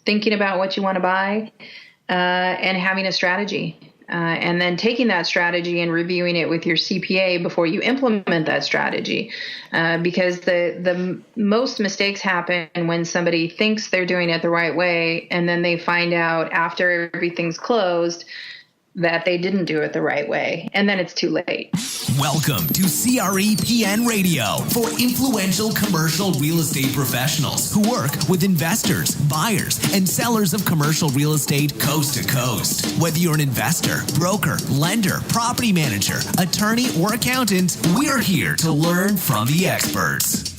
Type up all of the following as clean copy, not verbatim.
thinking about what you want to buy, and having a strategy. And then taking that strategy and reviewing it with your CPA before you implement that strategy. Because the most mistakes happen when somebody thinks they're doing it the right way, and then they find out after everything's closed that they didn't do it the right way, and then it's too late. Welcome to CREPN Radio for influential commercial real estate professionals who work with investors, buyers, and sellers of commercial real estate coast to coast. Whether you're an investor, broker, lender, property manager, attorney, or accountant, we're here to learn from the experts.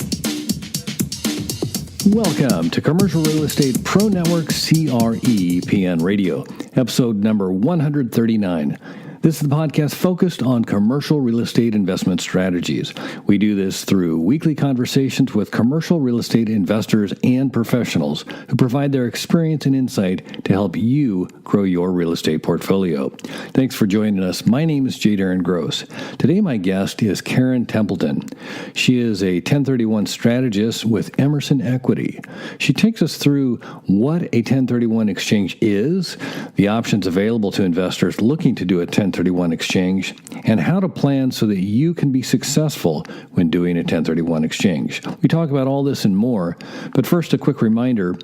Welcome to Commercial Real Estate Pro Network CREPN Radio, episode number 139. This is the podcast focused on commercial real estate investment strategies. We do this through weekly conversations with commercial real estate investors and professionals who provide their experience and insight to help you grow your real estate portfolio. Thanks for joining us. My name is J. Darren Gross. Today my guest is Karen Templeton. She is a 1031 strategist with Emerson Equity. She takes us through what a 1031 exchange is, the options available to investors looking to do a 1031 exchange, and how to plan so that you can be successful when doing a 1031 exchange. We talk about all this and more, but first a quick reminder.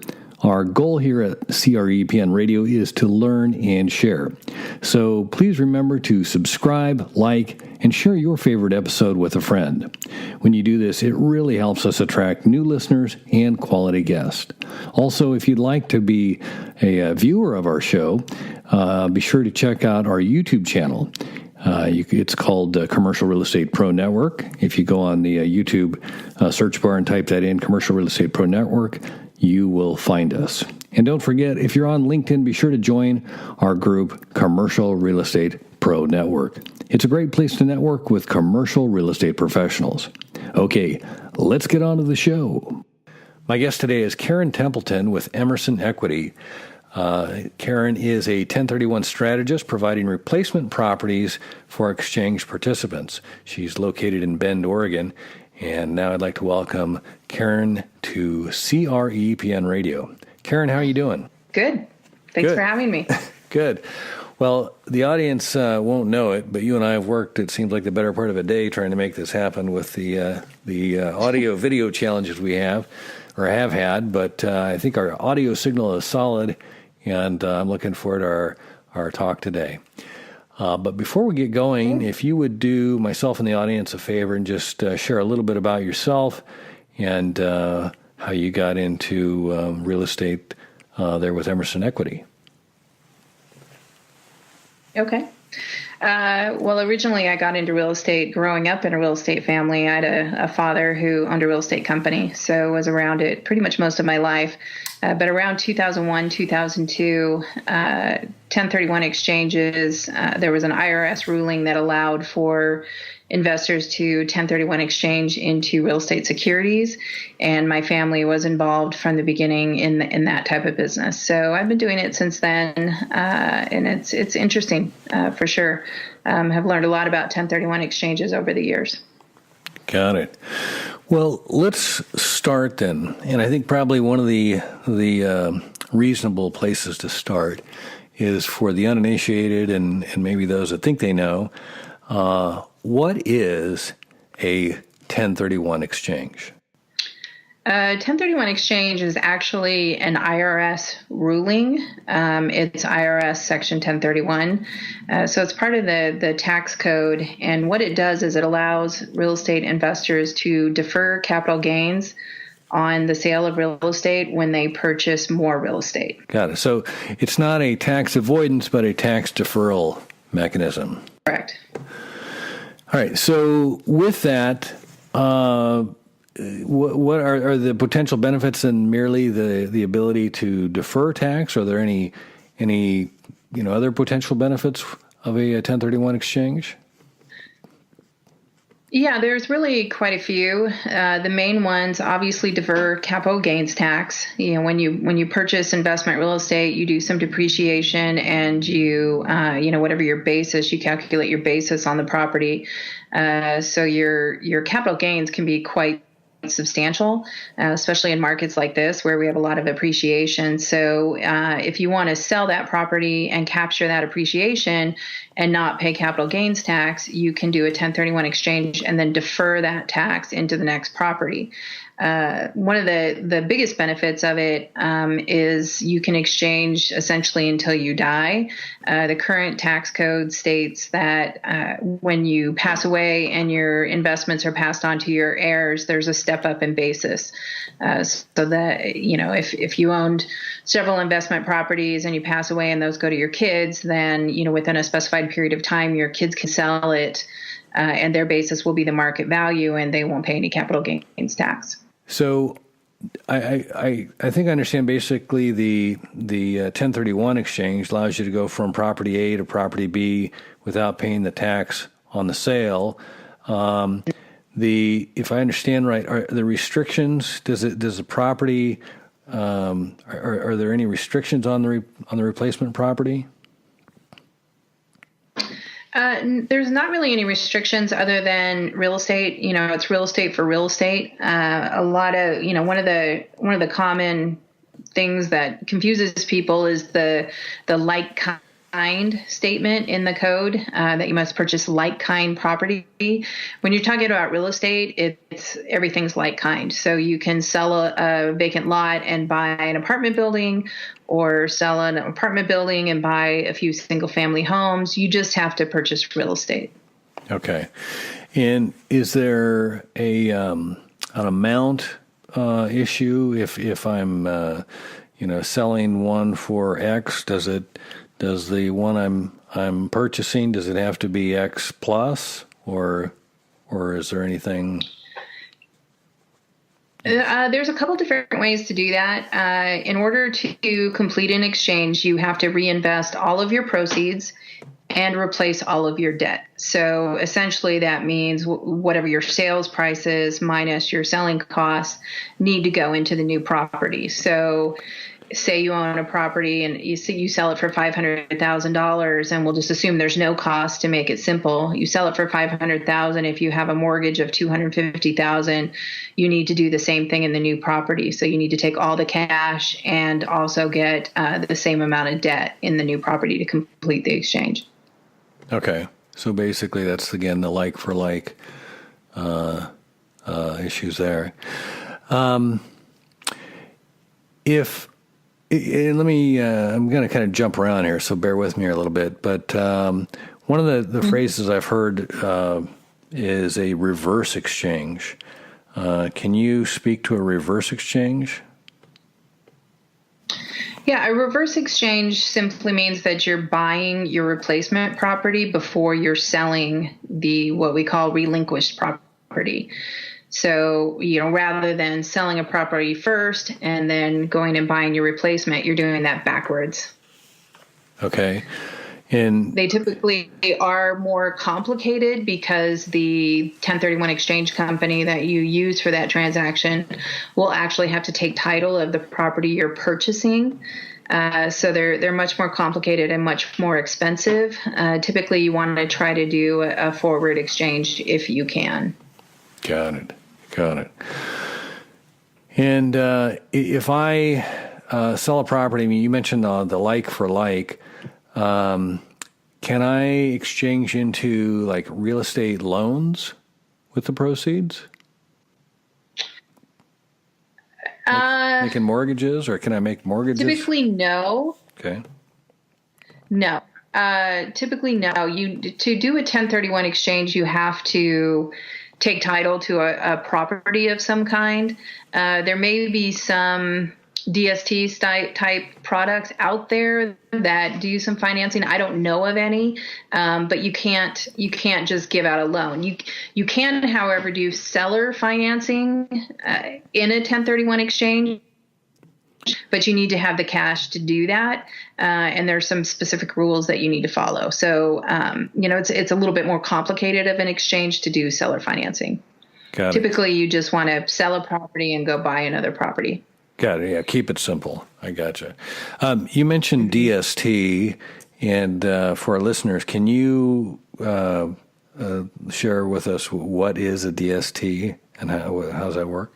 Our goal here at CREPN Radio is to learn and share. So please remember to subscribe, like, and share your favorite episode with a friend. When you do this, it really helps us attract new listeners and quality guests. Also, if you'd like to be a viewer of our show, be sure to check out our YouTube channel. It's called Commercial Real Estate Pro Network. If you go on the YouTube search bar and type that in, Commercial Real Estate Pro Network, you will find us. And don't forget, if you're on LinkedIn, be sure to join our group, Commercial Real Estate Pro Network. It's a great place to network with commercial real estate professionals. Okay, let's get on to the show. My guest today is Karen Templeton with Emerson Equity. Karen is a 1031 strategist providing replacement properties for exchange participants. She's located in Bend, Oregon. And now I'd like to welcome Karen to CREPN Radio. Karen, how are you doing? Good. Thanks for having me. Good. Well, the audience won't know it, but you and I have worked, it seems like the better part of a day, trying to make this happen with the audio-video challenges we have, or have had. But I think our audio signal is solid, and I'm looking forward to our talk today. But before we get going, if you would do myself and the audience a favor and just share a little bit about yourself and how you got into real estate there with Emerson Equity. Okay. Well, originally I got into real estate growing up in a real estate family. I had a father who owned a real estate company, so was around it pretty much most of my life. But around 2001, 2002, 1031 exchanges, there was an IRS ruling that allowed for investors to 1031 exchange into real estate securities, and my family was involved from the beginning in that type of business. So I've been doing it since then, and it's interesting for sure. Have learned a lot about 1031 exchanges over the years. Got it. Well, let's start then, and I think probably one of the reasonable places to start is for the uninitiated and maybe those that think they know. What is a 1031 exchange? 1031 exchange is actually an IRS ruling. It's IRS Section 1031. So it's part of the tax code. And what it does is it allows real estate investors to defer capital gains on the sale of real estate when they purchase more real estate. Got it. So it's not a tax avoidance, but a tax deferral mechanism. Correct. All right. So with that, what are the potential benefits and merely the ability to defer tax? Are there any other potential benefits of a 1031 exchange? Yeah, there's really quite a few. The main ones, obviously, defer capital gains tax. You know, when you purchase investment real estate, you do some depreciation, and you whatever your basis, you calculate your basis on the property. So your capital gains can be quite substantial, especially in markets like this where we have a lot of appreciation. So if you want to sell that property and capture that appreciation and not pay capital gains tax, you can do a 1031 exchange and then defer that tax into the next property. One of the biggest benefits of it is you can exchange essentially until you die. The current tax code states that when you pass away and your investments are passed on to your heirs, there's a step up in basis. So that, if you owned several investment properties and you pass away and those go to your kids, then, within a specified period of time, your kids can sell it and their basis will be the market value and they won't pay any capital gains tax. So I think I understand basically the 1031 exchange allows you to go from property A to property B without paying the tax on the sale. If I understand right, are the restrictions, does the property, are there any restrictions on the replacement property? There's not really any restrictions other than real estate. It's real estate for real estate. A lot of, one of the common things that confuses people is the like kind statement in the code that you must purchase like kind property. When you're talking about real estate, everything's like kind. So you can sell a vacant lot and buy an apartment building, or sell an apartment building and buy a few single family homes. You just have to purchase real estate. Okay. And is there an amount issue if I'm selling one for X? Does the one I'm purchasing, does it have to be X plus, or is there anything? There's a couple different ways to do that. In order to complete an exchange, you have to reinvest all of your proceeds and replace all of your debt. So essentially that means whatever your sales price is minus your selling costs need to go into the new property. So say you own a property and you sell it for $500,000, and we'll just assume there's no cost to make it simple. You sell it for $500,000. If you have a mortgage of $250,000, you need to do the same thing in the new property. So you need to take all the cash and also get the same amount of debt in the new property to complete the exchange. Okay. So basically that's, again, the like for like issues there. I'm going to kind of jump around here, so bear with me here a little bit. But one of the phrases I've heard is a reverse exchange. Can you speak to a reverse exchange? Yeah, a reverse exchange simply means that you're buying your replacement property before you're selling what we call relinquished property. So, rather than selling a property first and then going and buying your replacement, you're doing that backwards. Okay. And they typically are more complicated because the 1031 exchange company that you use for that transaction will actually have to take title of the property you're purchasing. So they're much more complicated and much more expensive. Typically, you want to try to do a forward exchange if you can. Got it. And if I sell a property, you mentioned the like for like, can I exchange into like real estate loans with the proceeds? Making mortgages, or can I make mortgages? Typically, no. Okay. No. Typically, no. To do a 1031 exchange, you have to take title to a property of some kind. There may be some DSTs type products out there that do some financing. I don't know of any, but you can't just give out a loan. You can, however, do seller financing in a 1031 exchange, but you need to have the cash to do that. And there's some specific rules that you need to follow. So, it's a little bit more complicated of an exchange to do seller financing. Got it. Typically, you just want to sell a property and go buy another property. Got it. Yeah, keep it simple. I gotcha. You mentioned DST, and for our listeners, can you share with us what is a DST and how does that work?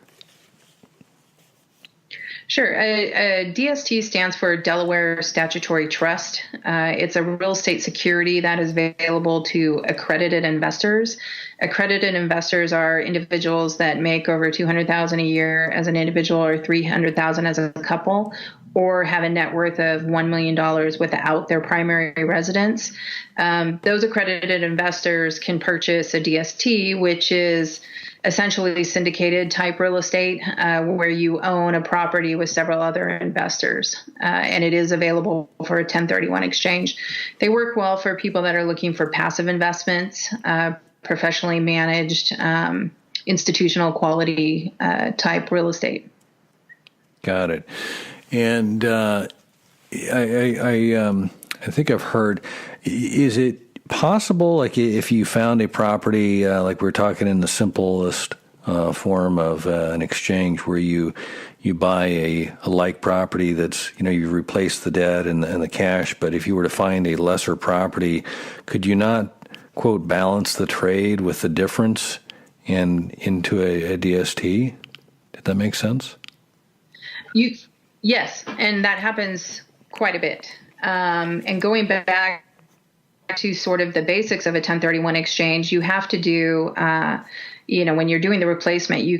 Sure. A DST stands for Delaware Statutory Trust. It's a real estate security that is available to accredited investors. Accredited investors are individuals that make over $200,000 a year as an individual or $300,000 as a couple, or have a net worth of $1 million without their primary residence. Those accredited investors can purchase a DST, which is essentially syndicated type real estate, where you own a property with several other investors, and it is available for a 1031 exchange. They work well for people that are looking for passive investments, professionally managed, institutional quality type real estate. Got it. And I think I've heard, is it possible, like if you found a property, like we're talking in the simplest form of an exchange, where you buy a like property that's, you replace the debt and the cash, but if you were to find a lesser property, could you not, quote, balance the trade with the difference and into a DST? Did that make sense? Yes, and that happens quite a bit. And going back to sort of the basics of a 1031 exchange, you have to do, when you're doing the replacement, you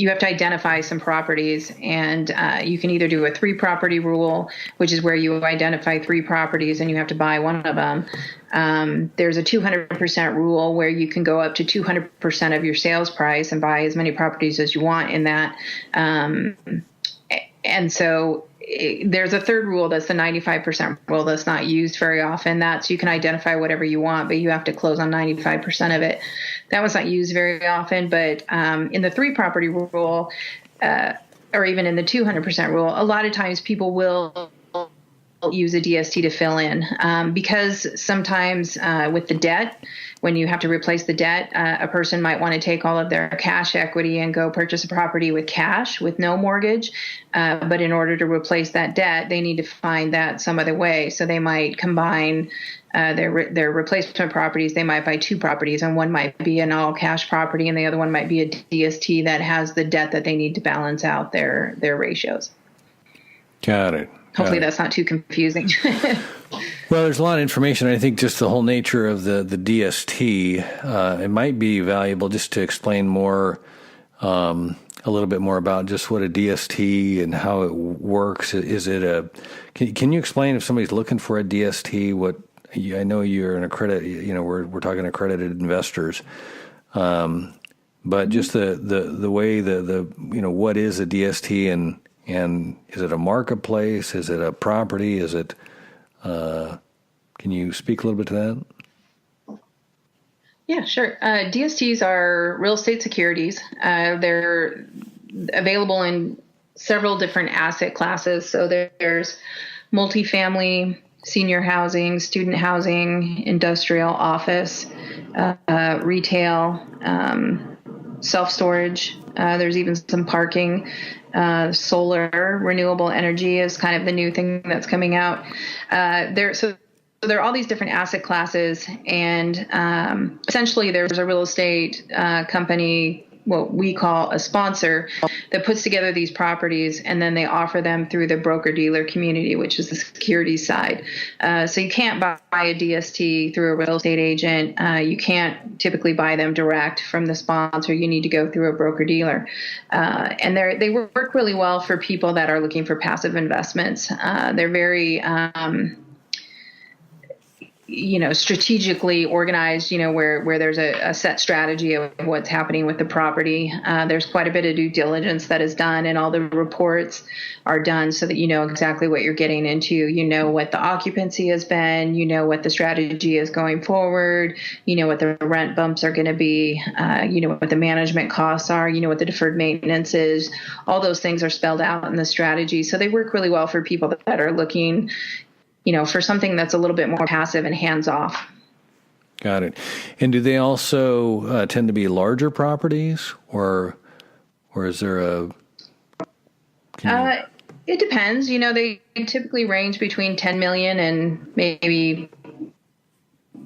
have to identify some properties, and you can either do a 3-property rule, which is where you identify 3 properties and you have to buy one of them. There's a 200% rule where you can go up to 200% of your sales price and buy as many properties as you want in that. And so there's a third rule, that's the 95% rule, that's not used very often. That's, you can identify whatever you want, but you have to close on 95% of it. That was not used very often, but in the 3-property rule, or even in the 200% rule, a lot of times people will use a DST to fill in, because sometimes with the debt, when you have to replace the debt, a person might want to take all of their cash equity and go purchase a property with cash with no mortgage. But in order to replace that debt, they need to find that some other way. So they might combine their replacement properties. They might buy 2 properties, and one might be an all cash property and the other one might be a DST that has the debt that they need to balance out their ratios. Got it. Hopefully that's not too confusing. Well, there's a lot of information. I think just the whole nature of the DST, it might be valuable just to explain more, a little bit more about just what a DST and how it works. Is it can you explain, if somebody's looking for a DST, what, I know you're an accredited, we're talking accredited investors, but just the way what is a DST, and is it a marketplace? Is it a property? Is it, can you speak a little bit to that? Yeah, sure. DSTs are real estate securities. They're available in several different asset classes. So there's multifamily, senior housing, student housing, industrial, office, retail, self-storage. There's even some parking. Solar, renewable energy is kind of the new thing that's coming out. So there are all these different asset classes, and essentially there's a real estate company, what we call a sponsor, that puts together these properties, and then they offer them through the broker-dealer community, which is the securities side. So you can't buy a DST through a real estate agent. You can't typically buy them direct from the sponsor. You need to go through a broker-dealer. And they work really well for people that are looking for passive investments. They're very strategically organized, where there's a set strategy of what's happening with the property. There's quite a bit of due diligence that is done, and all the reports are done so that you know exactly what you're getting into. You know what the occupancy has been, you know what the strategy is going forward, you know what the rent bumps are going to be, you know what the management costs are, you know what the deferred maintenance is. All those things are spelled out in the strategy. So they work really well for people that are looking, for something that's a little bit more passive and hands-off. Got it. And do they also tend to be larger properties, or is there a... It depends. They typically range between 10 million and maybe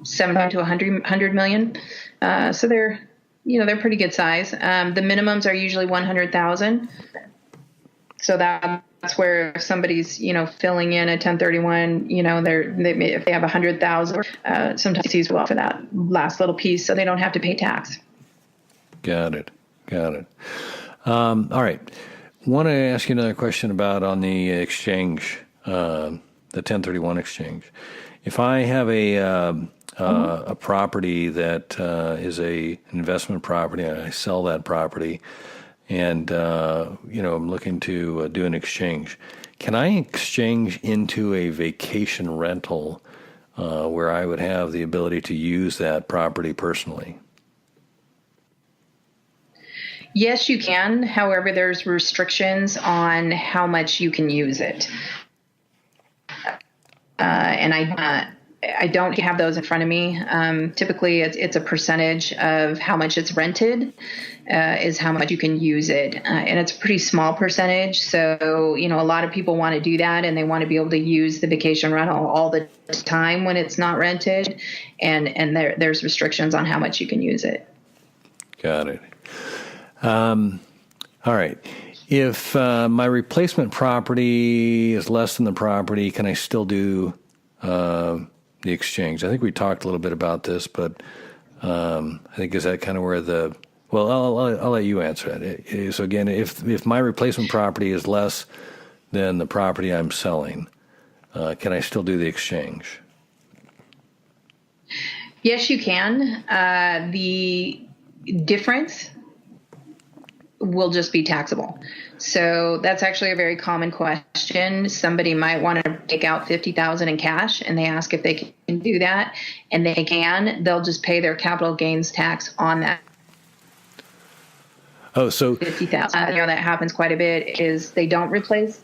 70 to 100 million. So they're they're pretty good size. The minimums are usually 100,000. So that's where if somebody's, filling in a 1031, if they have 100,000, sometimes it's well for that last little piece, so they don't have to pay tax. Got it. All right. Want to ask you another question about on the exchange, the 1031 exchange. If I have a property that is an investment property, and I sell that property, and I'm looking to do an exchange, can I exchange into a vacation rental where I would have the ability to use that property personally? Yes, you can. However, there's restrictions on how much you can use it. And I don't have those in front of me. Typically, it's a percentage of how much it's rented is how much you can use it. And it's a pretty small percentage. So, a lot of people want to do that, and they want to be able to use the vacation rental all the time when it's not rented. And there's restrictions on how much you can use it. Got it. All right. If my replacement property is less than the property, can I still do the exchange? I think we talked a little bit about this, but I think is that kind of where I'll let you answer that. So again, if my replacement property is less than the property I'm selling, can I still do the exchange? Yes, you can. The difference will just be taxable. So that's actually a very common question. Somebody might want to take out $50,000 in cash, and they ask if they can do that, and they can. They'll just pay their capital gains tax on that. Oh, so $50,000. That happens quite a bit. Is they don't replace.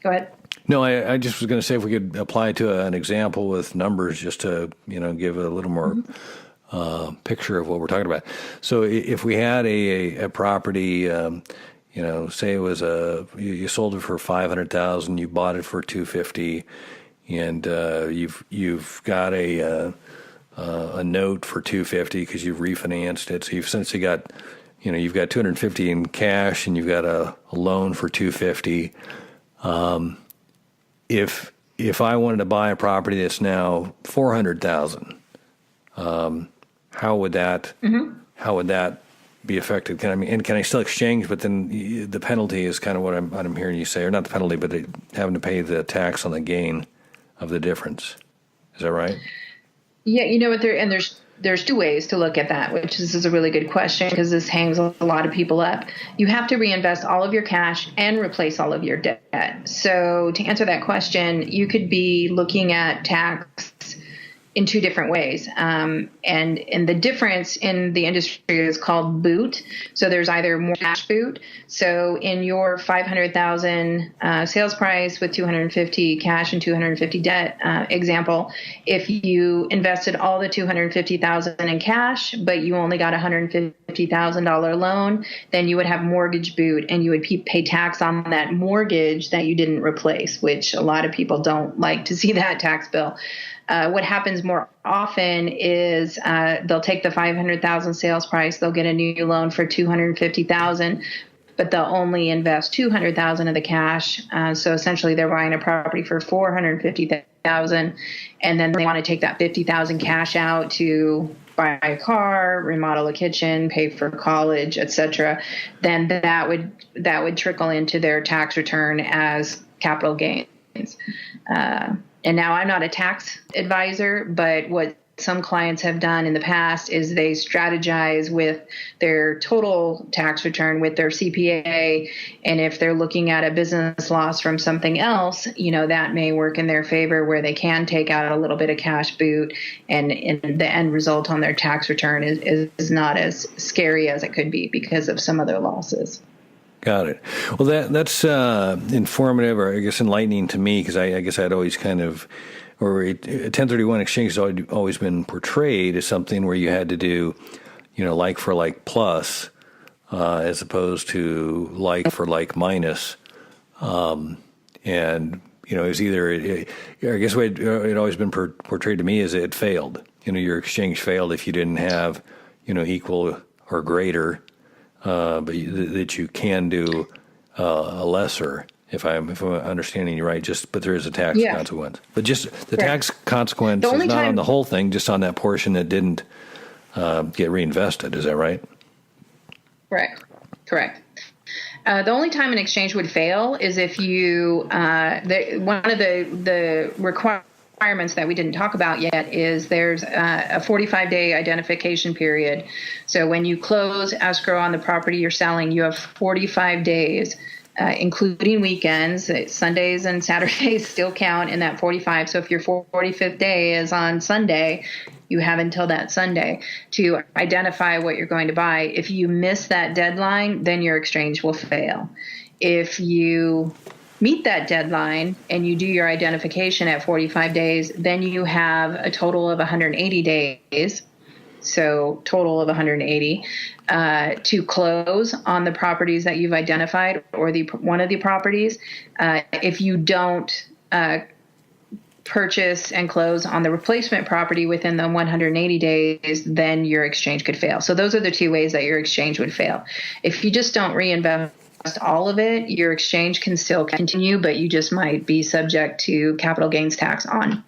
Go ahead. No, I just was going to say if we could apply it to an example with numbers, just to give it a little more. Picture of what we're talking about. So if we had a property, say it was you sold it for $500,000, you bought it for $250,000, and you've got a note for $250,000 because you've refinanced it. So you've essentially got, you've got $250,000 in cash, and you've got a loan for $250,000. If I wanted to buy a property that's now $400,000. How would that be affected? Can I still exchange? But then the penalty is kind of what I'm hearing you say, or not the penalty, but having to pay the tax on the gain of the difference. Is that right? Yeah, there's two ways to look at that, which is a really good question because this hangs a lot of people up. You have to reinvest all of your cash and replace all of your debt. So to answer that question, you could be looking at tax in two different ways. And the difference in the industry is called boot. So there's either more cash boot. So in your $500,000 sales price with $250 cash and $250 debt example, if you invested all the $250,000 in cash, but you only got a $150,000 loan, then you would have mortgage boot, and you would pay tax on that mortgage that you didn't replace, which a lot of people don't like to see that tax bill. What happens more often is they'll take the $500,000 sales price, they'll get a new loan for $250,000, but they'll only invest $200,000 of the cash. So essentially, they're buying a property for $450,000, and then they want to take that $50,000 cash out to buy a car, remodel a kitchen, pay for college, etc. Then that would trickle into their tax return as capital gains. And now I'm not a tax advisor, but what some clients have done in the past is they strategize with their total tax return with their CPA. And if they're looking at a business loss from something else, that may work in their favor where they can take out a little bit of cash boot, and the end result on their tax return is not as scary as it could be because of some of their losses. Got it. Well, that's informative, or I guess enlightening to me, because I guess I'd always kind of, or a 1031 exchange has always been portrayed as something where you had to do, like for like plus, as opposed to like for like minus, and it's either. I guess what it always been portrayed to me is it failed. Your exchange failed if you didn't have, equal or greater, but that you can do a lesser. If I'm understanding you right, but there is a tax consequence. But just the tax consequence is not on the whole thing, just on that portion that didn't get reinvested. Is that right? Correct. The only time an exchange would fail is if you one of the requirements that we didn't talk about yet is there's a 45-day identification period. So when you close escrow on the property you're selling, you have 45 days. Including weekends, Sundays and Saturdays still count in that 45. So if your 45th day is on Sunday, you have until that Sunday to identify what you're going to buy. If you miss that deadline, then your exchange will fail. If you meet that deadline and you do your identification at 45 days, then you have a total of 180 days. So total of 180 to close on the properties that you've identified or one of the properties. If you don't purchase and close on the replacement property within the 180 days, then your exchange could fail. So those are the two ways that your exchange would fail. If you just don't reinvest all of it, your exchange can still continue, but you just might be subject to capital gains tax on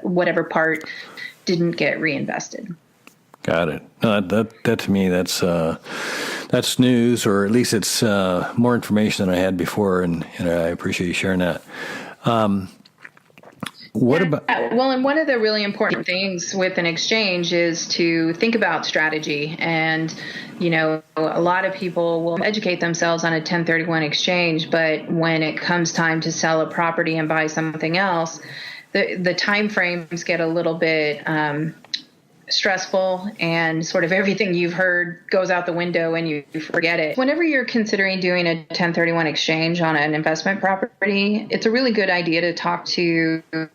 whatever part didn't get reinvested. Got it. No, that to me, that's news, or at least it's more information than I had before, and I appreciate you sharing that. What about? Well, and one of the really important things with an exchange is to think about strategy. And, a lot of people will educate themselves on a 1031 exchange, but when it comes time to sell a property and buy something else, the time frames get a little bit stressful, and sort of everything you've heard goes out the window and you forget it. Whenever you're considering doing a 1031 exchange on an investment property, it's a really good idea to talk to a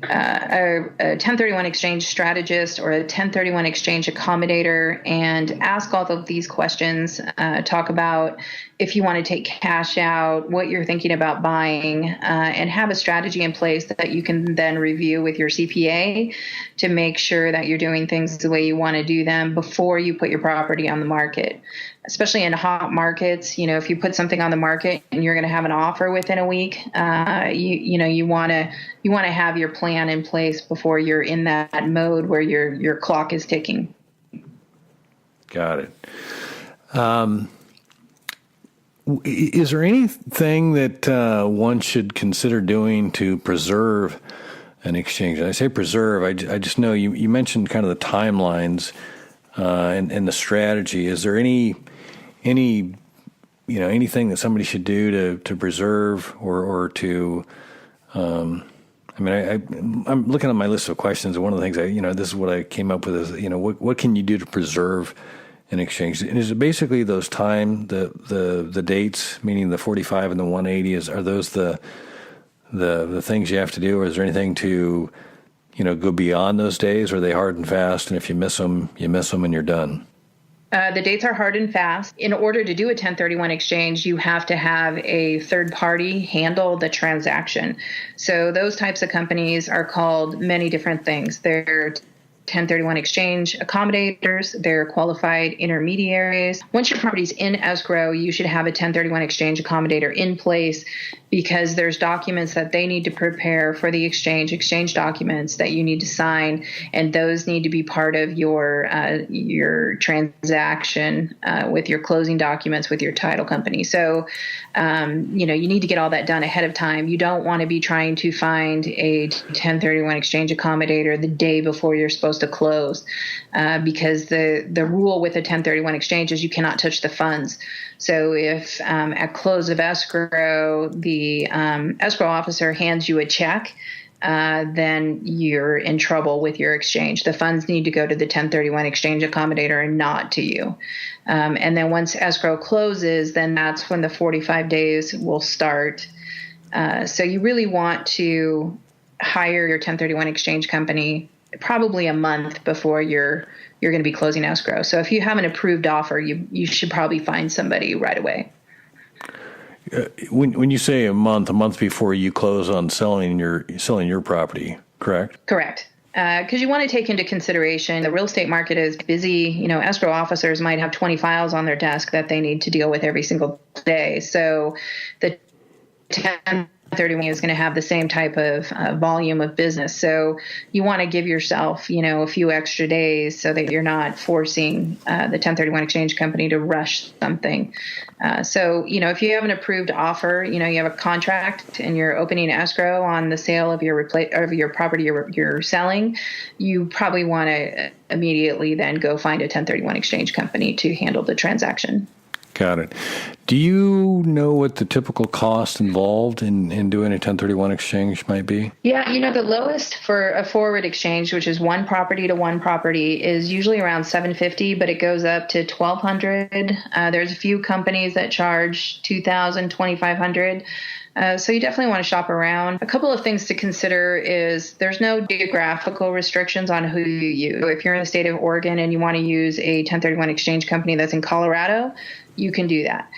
1031 exchange strategist or a 1031 exchange accommodator and ask all of these questions. Talk about if you want to take cash out, what you're thinking about buying, and have a strategy in place that you can then review with your CPA to make sure that you're doing things the way you want to do them before you put your property on the market. Especially in hot markets, if you put something on the market and you're going to have an offer within a week, you want to have your plan in place before you're in that mode where your clock is ticking. Got it. Is there anything that one should consider doing to preserve an exchange? And I say preserve, I just know you mentioned kind of the timelines and the strategy. Is there anything that somebody should do to preserve or to? I'm looking at my list of questions, and one of the things this is what I came up with is what can you do to preserve an exchange? And is it basically those the dates, meaning the 45 and the 180? Are those the things you have to do, or is there anything to go beyond those days? Or are they hard and fast, and if you miss them and you're done? The dates are hard and fast. In order to do a 1031 exchange, you have to have a third party handle the transaction. So those types of companies are called many different things. They're 1031 exchange accommodators, they're qualified intermediaries. Once your property's in escrow, you should have a 1031 exchange accommodator in place, because there's documents that they need to prepare for the exchange documents that you need to sign, and those need to be part of your transaction with your closing documents with your title company. So, you need to get all that done ahead of time. You don't want to be trying to find a 1031 exchange accommodator the day before you're supposed to close, because the rule with a 1031 exchange is you cannot touch the funds. So if at close of escrow, the escrow officer hands you a check, then you're in trouble with your exchange. The funds need to go to the 1031 exchange accommodator and not to you. And then once escrow closes, then that's when the 45 days will start. So you really want to hire your 1031 exchange company probably a month before you're going to be closing escrow. So if you have an approved offer, you should probably find somebody right away. When you say a month before you close on selling your property, correct? Correct. because you want to take into consideration the real estate market is busy. Escrow officers might have 20 files on their desk that they need to deal with every single day. So the 1031 is going to have the same type of volume of business. So you want to give yourself, a few extra days so that you're not forcing the 1031 exchange company to rush something. So if you have an approved offer, you have a contract and you're opening escrow on the sale of your property you're selling, you probably want to immediately then go find a 1031 exchange company to handle the transaction. Got it. Do you know what the typical cost involved in doing a 1031 exchange might be? Yeah, the lowest for a forward exchange, which is one property to one property, is usually around $750, but it goes up to $1,200. There's a few companies that charge $2,000, $2,500. So you definitely want to shop around. A couple of things to consider is there's no geographical restrictions on who you use. So if you're in the state of Oregon and you want to use a 1031 exchange company that's in Colorado, you can do that.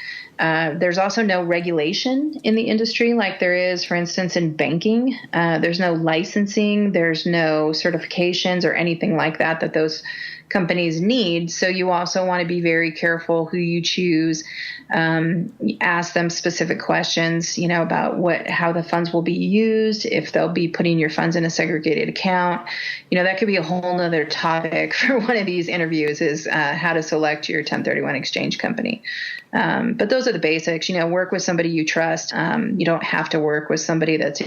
There's also no regulation in the industry like there is, for instance, in banking. There's no licensing. There's no certifications or anything like that those companies need. So you also want to be very careful who you choose. Ask them specific questions, about how the funds will be used, if they'll be putting your funds in a segregated account. That could be a whole nother topic for one of these interviews is how to select your 1031 exchange company. But those are the basics. Work with somebody you trust. You don't have to work with somebody that's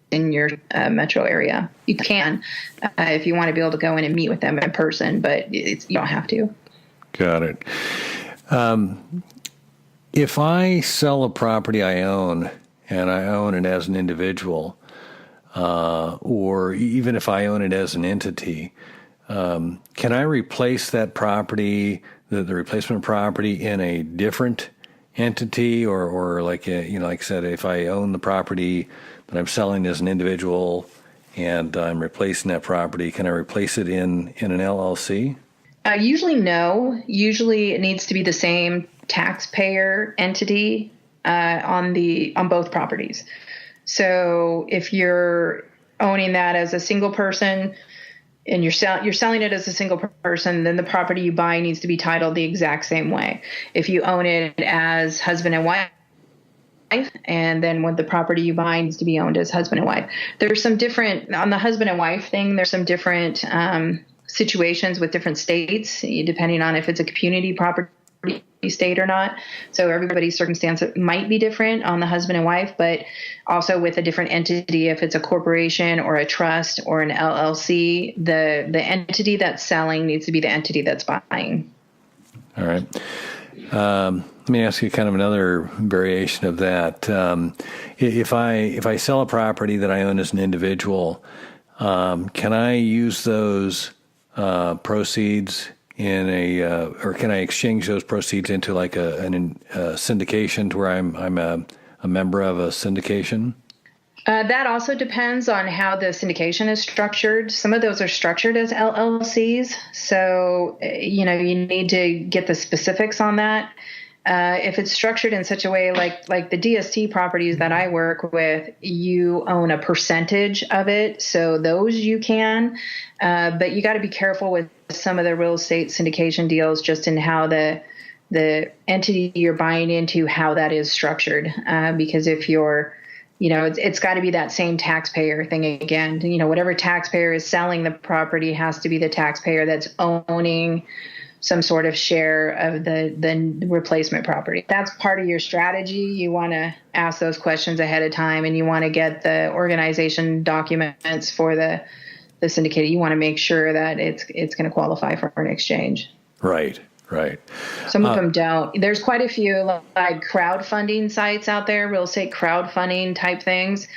in your metro area. You can if you want to be able to go in and meet with them in person, but you don't have to. Got it. If I sell a property I own and I own it as an individual, or even if I own it as an entity, can I replace that property, the replacement property, in a different entity, or like I said, if I own the property that I'm selling as an individual and I'm replacing that property, can I replace it in an LLC? Usually no. Usually it needs to be the same taxpayer entity on both properties. So if you're owning that as a single person and you're selling it as a single person, then the property you buy needs to be titled the exact same way. If you own it as husband and wife, and then when the property you buy needs to be owned as husband and wife. There's some different, on the husband and wife thing, there's some different situations with different states, depending on if it's a community property state or not. So everybody's circumstance might be different on the husband and wife, but also with a different entity, if it's a corporation or a trust or an LLC, the entity that's selling needs to be the entity that's buying. All right. Let me ask you kind of another variation of that. If I sell a property that I own as an individual, can I use those proceeds or can I exchange those proceeds into like a syndication to where I'm a member of a syndication? That also depends on how the syndication is structured. Some of those are structured as LLCs. So, you need to get the specifics on that. If it's structured in such a way like the DST properties that I work with, you own a percentage of it. So those you can, but you got to be careful with some of the real estate syndication deals just in how the entity you're buying into, how that is structured. Because if you're, it's got to be that same taxpayer thing again. Whatever taxpayer is selling the property has to be the taxpayer that's owning some sort of share of the replacement property. That's part of your strategy. You want to ask those questions ahead of time, and you want to get the organization documents for the syndicated. You want to make sure that it's going to qualify for an exchange. Right. Some of them don't. There's quite a few like crowdfunding sites out there, real estate crowdfunding type things.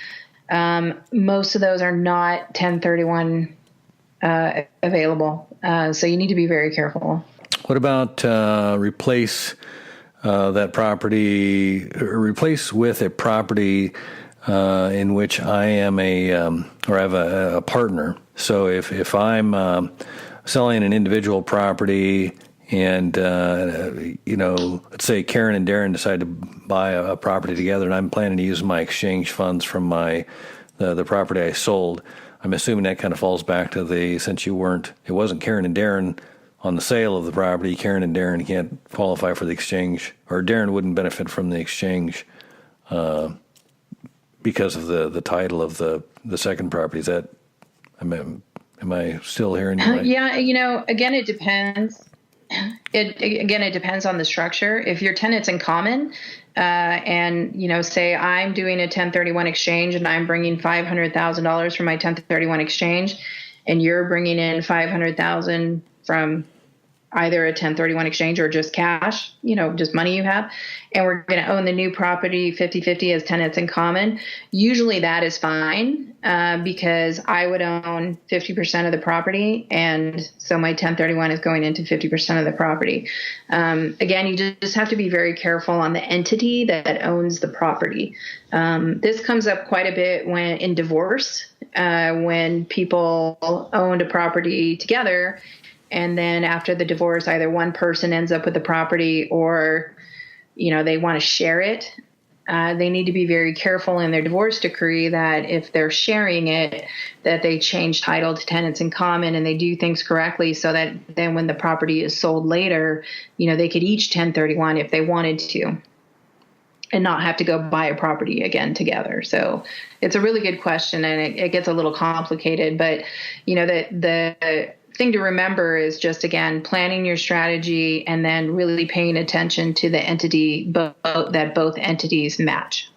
Most of those are not 1031 available. So you need to be very careful. What about replace that property, or replace with a property in which I am or have a partner? So if I'm selling an individual property and, let's say Karen and Darren decide to buy a property together, and I'm planning to use my exchange funds from the property I sold, I'm assuming that kind of falls back to since it wasn't Karen and Darren on the sale of the property, Karen and Darren can't qualify for the exchange, or Darren wouldn't benefit from the exchange because of the title of the second property. Is that, am I still hearing you right? Yeah, again, it depends. It depends on the structure. If your tenant's in common, and say I'm doing a 1031 exchange and I'm bringing $500,000 from my 1031 exchange, and you're bringing in $500,000 from either a 1031 exchange or just cash, just money you have, and we're going to own the new property 50-50 as tenants in common. Usually that is fine because I would own 50% of the property, and so my 1031 is going into 50% of the property. Again, you just have to be very careful on the entity that owns the property. This comes up quite a bit in divorce, when people owned a property together, and then after the divorce, either one person ends up with the property or, they want to share it. They need to be very careful in their divorce decree that if they're sharing it, that they change title to tenants in common and they do things correctly so that then when the property is sold later, they could each 1031 if they wanted to and not have to go buy a property again together. So it's a really good question, and it gets a little complicated, but the thing to remember is just, again, planning your strategy and then really paying attention to the entity that both entities match.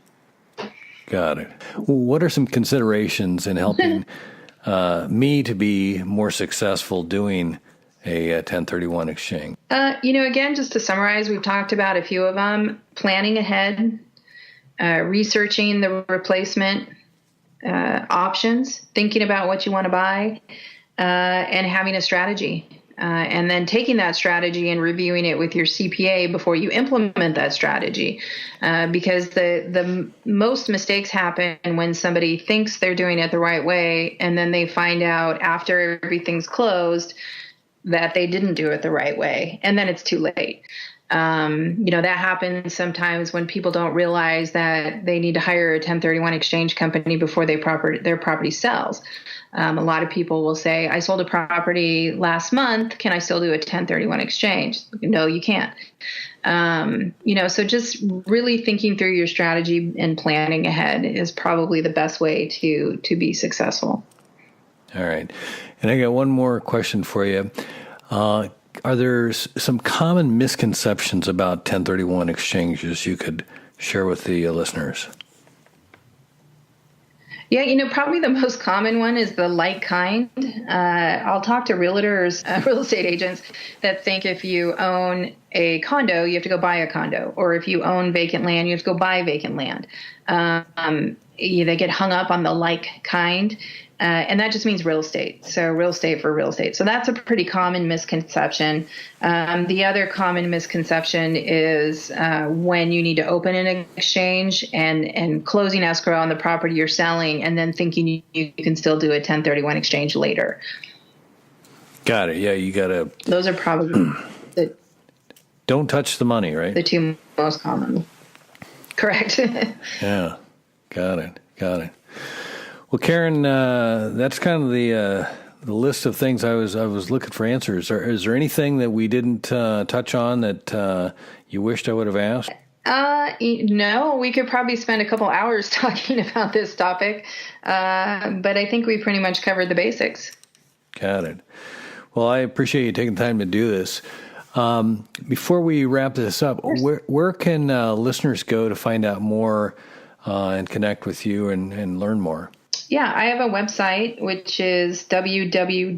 Got it. What are some considerations in helping me to be more successful doing a 1031 exchange? Again, just to summarize, we've talked about a few of them: planning ahead, researching the replacement options, thinking about what you want to buy, and having a strategy, and then taking that strategy and reviewing it with your CPA before you implement that strategy, because the most mistakes happen when somebody thinks they're doing it the right way, and then they find out after everything's closed that they didn't do it the right way, and then it's too late. That happens sometimes when people don't realize that they need to hire a 1031 exchange company before their property sells. A lot of people will say, I sold a property last month. Can I still do a 1031 exchange? No, you can't. So just really thinking through your strategy and planning ahead is probably the best way to be successful. All right. And I got one more question for you. Are there some common misconceptions about 1031 exchanges you could share with the listeners? Yeah, probably the most common one is the like kind. I'll talk to realtors, real estate agents that think if you own a condo, you have to go buy a condo, or if you own vacant land, you have to go buy vacant land. They get hung up on the like kind. And that just means real estate. So real estate for real estate. So that's a pretty common misconception. The other common misconception is when you need to open an exchange and closing escrow on the property you're selling, and then thinking you can still do a 1031 exchange later. Got it. Yeah, you got to. Those are probably don't touch the money, right? The two most common. Correct. Yeah. Got it. Well, Karen, that's kind of the list of things I was looking for answers. Is there anything that we didn't touch on that you wished I would have asked? No, we could probably spend a couple hours talking about this topic, but I think we pretty much covered the basics. Got it. Well, I appreciate you taking the time to do this. Before we wrap this up, where can listeners go to find out more and connect with you and learn more? Yeah, I have a website, which is www.k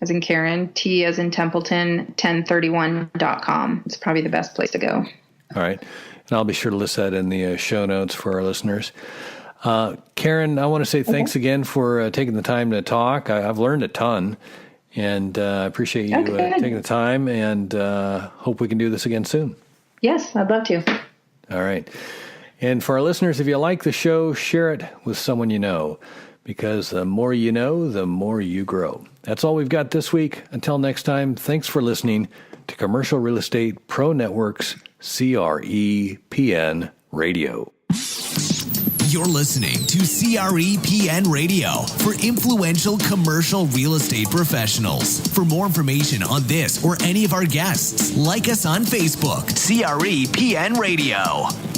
as in Karen, T as in Templeton, 1031.com. It's probably the best place to go. All right. And I'll be sure to list that in the show notes for our listeners. Karen, I want to say thanks again for taking the time to talk. I've learned a ton, and I appreciate you taking the time, and hope we can do this again soon. Yes, I'd love to. All right. And for our listeners, if you like the show, share it with someone you know, because the more you know, the more you grow. That's all we've got this week. Until next time, thanks for listening to Commercial Real Estate Pro Network's CREPN Radio. You're listening to CREPN Radio for influential commercial real estate professionals. For more information on this or any of our guests, like us on Facebook, CREPN Radio.